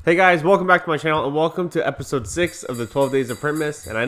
Hey guys, welcome back to my channel and welcome to episode 6 of the 12 days of Printmas. And I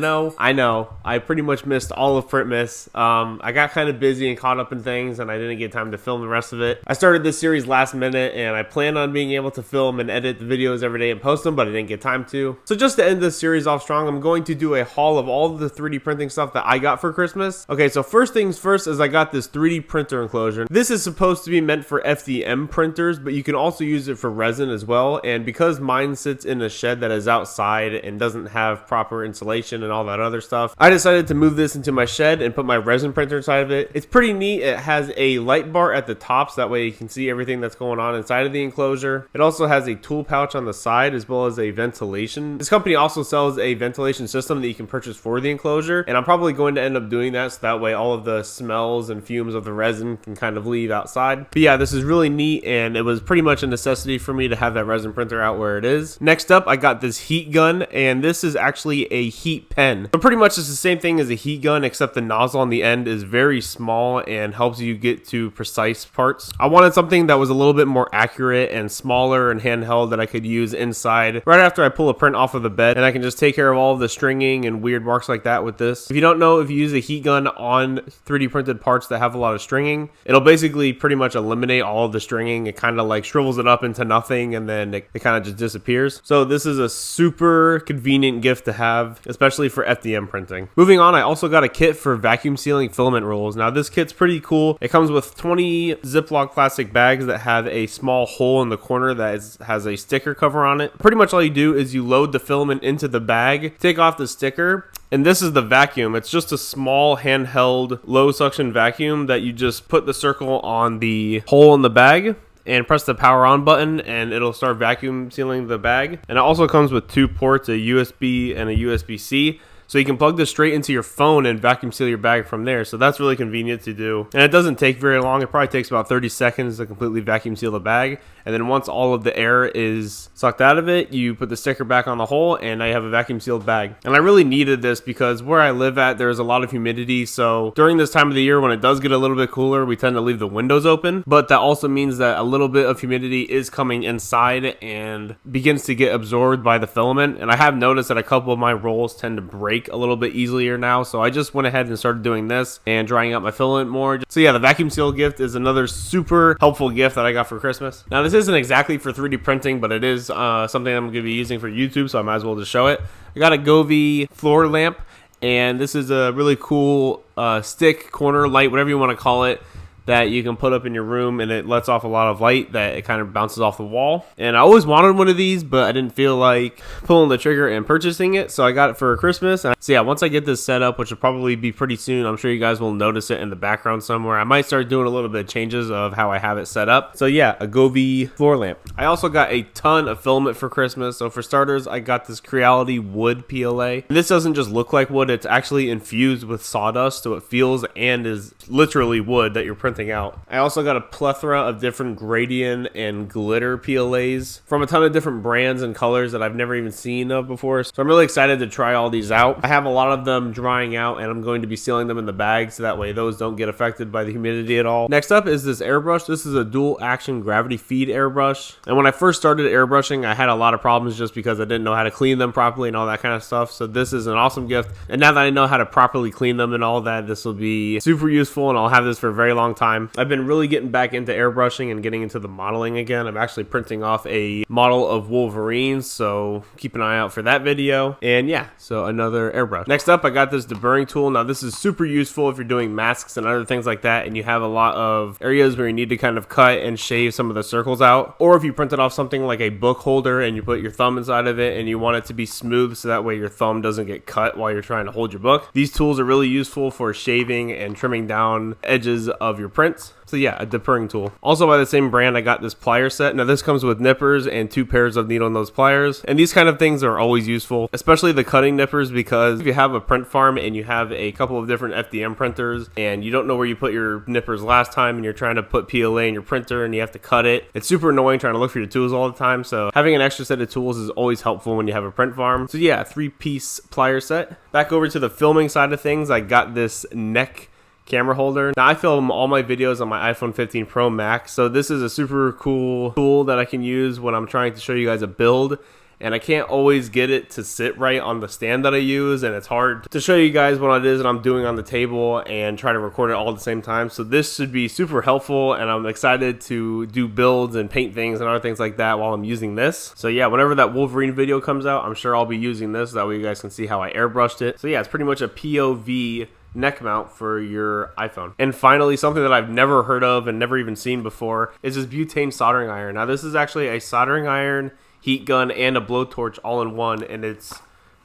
know, I pretty much missed all of Printmas. I got kind of busy and caught up in things and I didn't get time to film the rest of it. I started this series last minute and I planned on being able to film and edit the videos every day and post them, but I didn't get time to. So just to end this series off strong, I'm going to do a haul of all of the 3D printing stuff that I got for Christmas. Okay, so first things first is I got this 3D printer enclosure. This is supposed to be meant for FDM printers, but you can also use it for resin as well. And because mine sits in a shed that is outside and doesn't have proper insulation and all that other stuff, I decided to move this into my shed and put my resin printer inside of it. It's pretty neat. It has a light bar at the top so that way you can see everything that's going on inside of the enclosure. It also has a tool pouch on the side as well as a ventilation. This company also sells a ventilation system that you can purchase for the enclosure, and I'm probably going to end up doing that so that way all of the smells and fumes of the resin can kind of leave outside. But yeah, this is really neat and it was pretty much a necessity for me to have that resin printer out where it is. Next up, I got this heat gun, and this is actually a heat pen. So pretty much it's the same thing as a heat gun, except the nozzle on the end is very small and helps you get to precise parts. I wanted something that was a little bit more accurate and smaller and handheld that I could use inside right after I pull a print off of the bed, and I can just take care of all of the stringing and weird marks like that with this. If you don't know, if you use a heat gun on 3D printed parts that have a lot of stringing, it'll basically pretty much eliminate all of the stringing. It kind of like shrivels it up into nothing and then it kind of just disappears. So this is a super convenient gift to have, especially for FDM printing. Moving on, I also got a kit for vacuum sealing filament rolls. Now this kit's pretty cool. It comes with 20 Ziploc plastic bags that have a small hole in the corner that has a sticker cover on it. Pretty much all you do is you load the filament into the bag, take off the sticker, and this is the vacuum. It's just a small handheld low suction vacuum that you just put the circle on the hole in the bag and press the power on button and it'll start vacuum sealing the bag. And it also comes with 2 ports, a USB and a USB-C. So you can plug this straight into your phone and vacuum seal your bag from there. So that's really convenient to do. And it doesn't take very long. It probably takes about 30 seconds to completely vacuum seal the bag. And then once all of the air is sucked out of it, you put the sticker back on the hole and now you have a vacuum sealed bag. And I really needed this because where I live at, there's a lot of humidity. So during this time of the year when it does get a little bit cooler, we tend to leave the windows open. But that also means that a little bit of humidity is coming inside and begins to get absorbed by the filament. And I have noticed that a couple of my rolls tend to break a little bit easier now, so I just went ahead and started doing this and drying out my filament more. So yeah, the vacuum seal gift is another super helpful gift that I got for Christmas. Now this isn't exactly for 3D printing, but it is something I'm going to be using for YouTube, so I might as well just show it. I got a Govee floor lamp, and this is a really cool stick, corner light, whatever you want to call it, that you can put up in your room, and it lets off a lot of light that it kind of bounces off the wall. And I always wanted one of these, but I didn't feel like pulling the trigger and purchasing it, so I got it for Christmas. And so yeah, once I get this set up, which will probably be pretty soon, I'm sure you guys will notice it in the background somewhere. I might start doing a little bit of changes of how I have it set up. So yeah, a Govee floor lamp. I also got a ton of filament for Christmas. So for starters, I got this Creality wood PLA. And this doesn't just look like wood, it's actually infused with sawdust, so it feels and is literally wood that you're printing out. I also got a plethora of different gradient and glitter PLAs from a ton of different brands and colors that I've never even seen of before. So I'm really excited to try all these out. I have a lot of them drying out and I'm going to be sealing them in the bag so that way those don't get affected by the humidity at all. Next up is this airbrush. This is a dual action gravity feed airbrush. And when I first started airbrushing, I had a lot of problems just because I didn't know how to clean them properly and all that kind of stuff. So this is an awesome gift. And now that I know how to properly clean them and all that, this will be super useful and I'll have this for a very long time. I've been really getting back into airbrushing and getting into the modeling again. I'm actually printing off a model of Wolverine, so keep an eye out for that video. And yeah, so another airbrush. Next up, I got this deburring tool. Now this is super useful if you're doing masks and other things like that and you have a lot of areas where you need to kind of cut and shave some of the circles out. Or if you printed off something like a book holder and you put your thumb inside of it and you want it to be smooth so that way your thumb doesn't get cut while you're trying to hold your book. These tools are really useful for shaving and trimming down edges of your prints. So yeah, a deburring tool. Also by the same brand, I got this plier set. Now this comes with nippers and 2 pairs of needle nose pliers. And these kind of things are always useful, especially the cutting nippers, because if you have a print farm and you have a couple of different FDM printers and you don't know where you put your nippers last time and you're trying to put PLA in your printer and you have to cut it, it's super annoying trying to look for your tools all the time. So having an extra set of tools is always helpful when you have a print farm. So yeah, 3-piece plier set. Back over to the filming side of things, I got this neck camera holder. Now I film all my videos on my iPhone 15 Pro Max, so this is a super cool tool that I can use when I'm trying to show you guys a build. And I can't always get it to sit right on the stand that I use, and it's hard to show you guys what it is that I'm doing on the table and try to record it all at the same time. So this should be super helpful, and I'm excited to do builds and paint things and other things like that while I'm using this. So yeah, whenever that Wolverine video comes out, I'm sure I'll be using this. That way you guys can see how I airbrushed it. So yeah, it's pretty much a POV neck mount for your iPhone. And finally, something that I've never heard of and never even seen before is this butane soldering iron. Now this is actually a soldering iron, heat gun, and a blowtorch all in one, and it's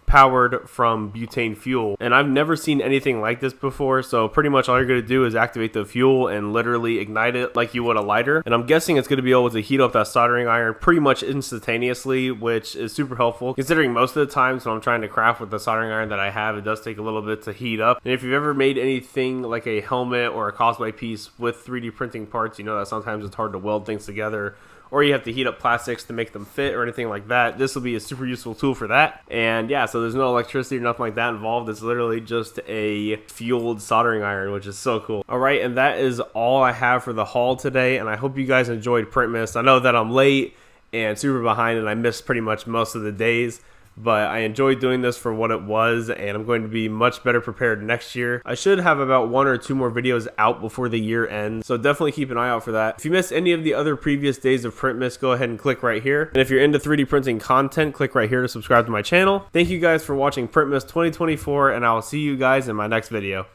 powered from butane fuel. And I've never seen anything like this before, so pretty much all you're going to do is activate the fuel and literally ignite it like you would a lighter. And I'm guessing it's going to be able to heat up that soldering iron pretty much instantaneously, which is super helpful considering most of the times when I'm trying to craft with the soldering iron that I have, it does take a little bit to heat up. And if you've ever made anything like a helmet or a cosplay piece with 3D printing parts, you know that sometimes it's hard to weld things together, or you have to heat up plastics to make them fit or anything like that. This will be a super useful tool for that. And yeah, so there's no electricity or nothing like that involved. It's literally just a fueled soldering iron, which is so cool. All right, and that is all I have for the haul today, and I hope you guys enjoyed Printmas. I know that I'm late and super behind, and I missed pretty much most of the days, but I enjoyed doing this for what it was, and I'm going to be much better prepared next year. I should have about 1 or 2 more videos out before the year ends, so definitely keep an eye out for that. If you missed any of the other previous days of Printmas, go ahead and click right here. And if you're into 3D printing content, click right here to subscribe to my channel. Thank you guys for watching Printmas 2024, and I will see you guys in my next video.